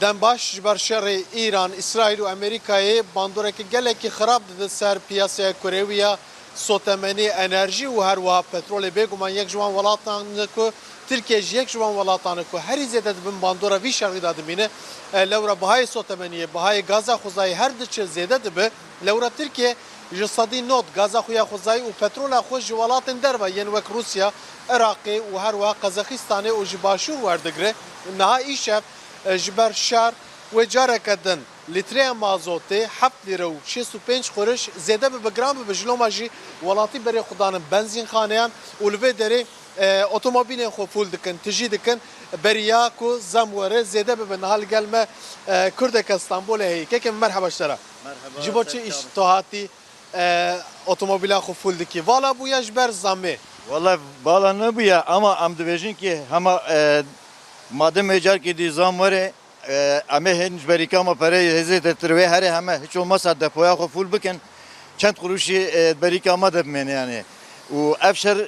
Dembaş ji ber şerê İran, İsrail û Amerîkayê bandoreke gelekî xirab dide ser piyasaya Kurêwiya sotemenî enerjî û her wiha petrolê bêguman yek ji wan welatan ku Tirkiye ji yek ji wan welatan ku herî zêde dibin bandora vî şerî da dimîne lewra bihayê sotemeniyê bihayê gaza xwezayî her diçe zêde dibe lewra Tirkiye ji sedî not gaza xwe ya xwezayî û petrola xwe ji welatên derve yên wek Rusya, Iraqê û her wiha Qezexîstanê û ji başûr werdigire niha îşev ji ber şer ve careke din litreya mazotê 7 lîre û 65 kuruş zêde bi gram bi jiloma jî welatî berê xudanin benzînxaneyan û li vê derê otomobîlên xwe fûl dikin, tijî dikin beriya ku zem were zêde bibin. Niha li gel me Kurdeke Stenbolê heye. Kekim merheba şera. Ji bo çi îş to hatî otomobîla xwe fûl dikî? Vala bûye ji ber zamê. Vallahi bala ne bu ya ama em dibêjin ki hema madem ecar ki dizam var em henüz berika ama parayı hezet ettirve her heme hiç olmazsa depoya ko full bikin çent kuruşu berika ama debmen yani o efşer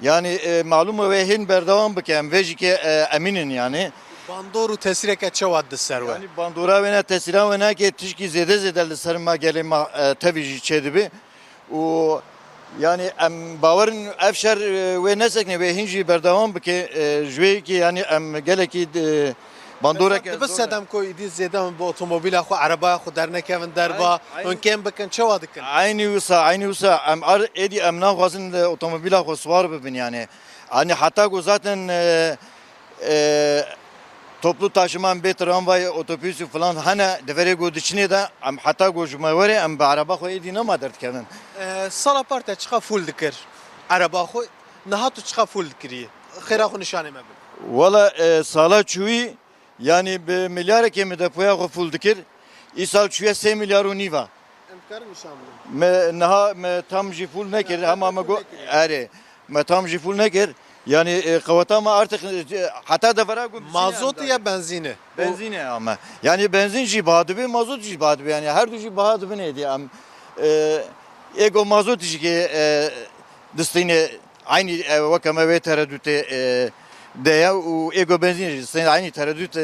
yani malum ve hin berdavam bikem veji ki eminin yani Bandoru tesireke çevad serve. yani bandora ve ne tesira ve ne ki tişki zede zede serma gelema teviji çedibi o yani em bavarın efşer ve nesekne ve hinci berdavam bike jwe ki yani em geleki bandora ki Bes sedem ko idi zedem bu otomobila xwe arabaya xwe dernekevin derba önkem bikin çewa dikin. aynı usa em ar edi em naxwazin otomobila xwe swar bibin yani hani hatta go zaten toplu taşıma bir tramvay otobüsü falan hani devre go dişine de em hatta go jumavere em be araba xwe edi nama dert kevin Sala parte çıka full dikir. Araba xwe niha tu çıka full dikiriye. Xêra xwe nişanê me bin. Valla sala çuvi yani bir milyar kemi depoya xwe full dikir. İsal çuya 3 milyar û nîva. Em karin nişan bin. Me niha me tam jî full nekir ama me go are me tam jî full nekir. Yani kavatama artık hatta da vara go Mazot ya benzini? benzine ama. Yani benzin jî bahadı mazot jî bahadı yani her du jî bahadı neydi am ego mazot jî ki distine aynı vakame ve tereddüte Deya u ego benzin sen aynı tereddüt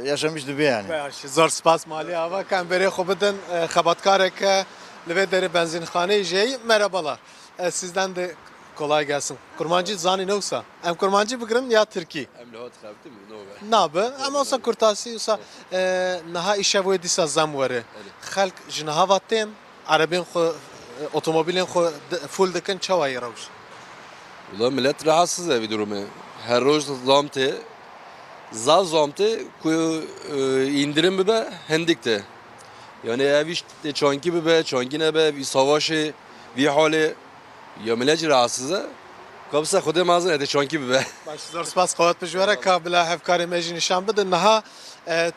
yaşamıştı bir yani. Zor spas mali hava kan berê xwe bidin xebatkareke li vê derê benzînxaneyê jeyî merhabalar. Sizden de kolay gelsin. Kurmancı zanî ne olsa? Em kurmancı bigirin ya Tirkî? Em li hot xebtim nove. Nabe ama olsa kurtasî olsa niha îşev wê dîsa zem were. Xelk ji niha tên arabên xwe otomobîlên xwe fûl dikin çawa yê rewş? Valla millet rahatsız evi durumu. Her roz zam te, zam te ku indirim bibe hendikte. Yani ev işte çanki bibe, çanki ne be, bir savaşı, bir hali. Ya millet rahatsız e. Kapsa xude mazın ede çanki bibe. Baş zor spas qawet pejwere ka bila hevkarê me jî nîşan bidin. Niha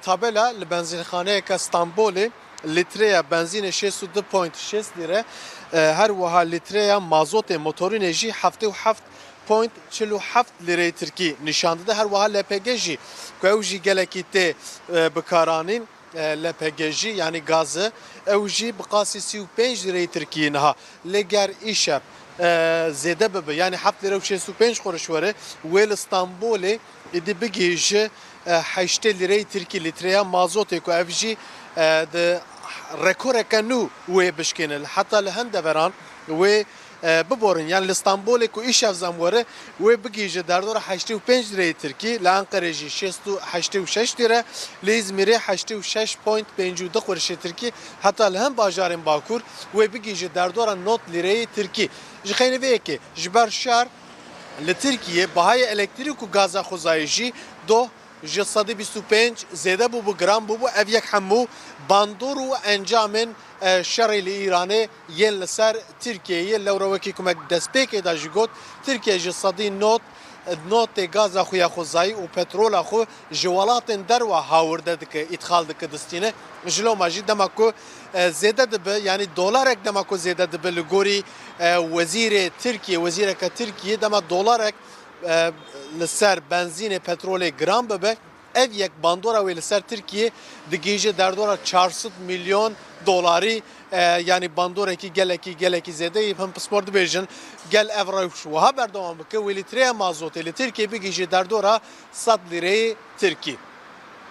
tabela li benzînxaneyeka Stenbolê litreya benzînê 62.6 lîre her wiha litreya mazotê motorînê jî 77.47 lirê Tirkî nîşan dide. Her wiha LPG jî ku ew jî gelekî tê bikaranîn LPG jî yani gazı ew jî bi qasî 35 lirê Tirkiyê niha lê ger îşev zêde bibe yani 7 lira û 65 kuruş were wê li Stenbolê êdî bigêje 8 lirê Tirkî litreya mazotê ku ev jî di rekoreke nû wê bişkêne heta li hin deveran wê biborin yani li Stenbolê ku îşev zem were wê bigêje derdora 85 lirê Tirkî li Enqerê jî 86 lire li İzmîrê 86.52 kuruşê Tirkî heta li hin bajarên Bakur wê bigêje derdora 90 lirê Tirkî. Ji xênî vê yekê ji ber şer li Tirkiye bihayê elektrîk û gaza xwezayî jî doh ji 125 zêde bû bi gram bû ev yek hemû bandor û encamên şerê li İranê yên li ser Tirkiyeyê lewra wekî ku me destpêkê da jî got Tirkiye ji sedî notê gaza xwe ya xwezayî û petrola xwe ji welatên derve hawirde dike îtxal dike distîne ji loma jî dema ku zêde dibe yani dolarek dema ku zêde dibe li gorî wezîrê Tirkiye wezîreka Tirkiye dema dolarek li ser benzînê petrolê gram bibe ev yek bandora wê li ser Tirkiye digêje derdora 400 milyon dolarî yani bandorekî gelekî zêde him spor dibêjin gel ev rewş wiha berdewam bike wê lîtreya mazotê li Tirkiye bigîje derdora 100 lirê Tirkî.